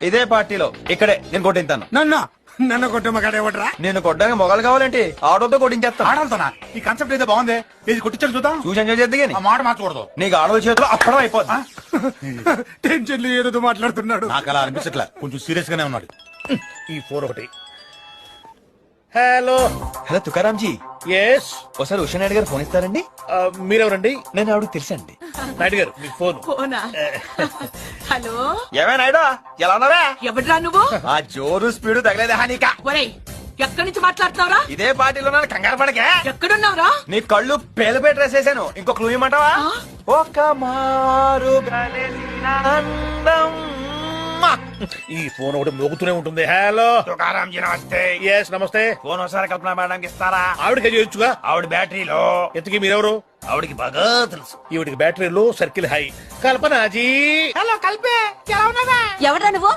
ఇదే పార్టీలో ఇక్కడే నేను కొట్టింతాను. నన్ను కొట్టు మగాడేవట్రా? నేను కొట్టడానికి మొగలు కావాలంటే ఆటోతో కొట్టించేస్తాను. ఆడవుతానా? ఈ కాన్సెప్ట్ అయితే బాగుంది. ఇది కొట్టించండి చూద్దాం. చూసి ఎంజాయ్ చేద్ది కానీ ఆ మాట మార్చకూడదు. నీకు ఆడోల చేతిలో అప్పడం అయిపోద్ది. టెన్షన్ ఏదో మాట్లాడుతున్నాడు. నాకు అలా అనిపించట్లే, కొంచెం సీరియస్ గానే ఉన్నాడు. ఈ ఫోన్ ఒకటి. హలో. Hello Tukaramji, yes. ఒకసారి ఉషా నాయుడు గారు ఫోన్ ఇస్తారండి? మీరెవరండి? నేను ఆవిడకి తెలుసండి. నాయుడు గారు మీ ఫోన్. ఫోనా? హలో, ఏమే నాయుడు, ఎలా ఉన్నావే? ఎవడ్రా నువ్వు? ఆ జోరు స్పీడ్ తగలేదే హానిక. ఒరేయ్, ఎక్కడి నుంచి మాట్లాడుతున్నావురా? ఇదే పార్టీలో నన్ను కంగారు పడకే. ఎక్కడున్నావురా? నీ కళ్ళు పేలుపై డ్రెస్ వేసాను. ఇంకో క్లూ ఇమ్మంటావా? ఒక మారు గలసిన అందం. ఈ ఫోన్ ఒకటి మోగుతూనే ఉంటుంది. హలో తుకారాంజీ నమస్తే. ఎస్ నమస్తే. ఫోన్ ఒకసారి కల్పన మేడంకి ఇస్తారా? ఆవిడకి చేయొచ్చుగా. ఆవిడ బ్యాటరీలో. ఎంతకీ మీరెవరు? ఆవిడకి బాగా తెలుసు. ఈవిడికి బ్యాటరీలో సర్కిల్ హై. కల్పనాజీ. ఎవడ్రా నువ్వు?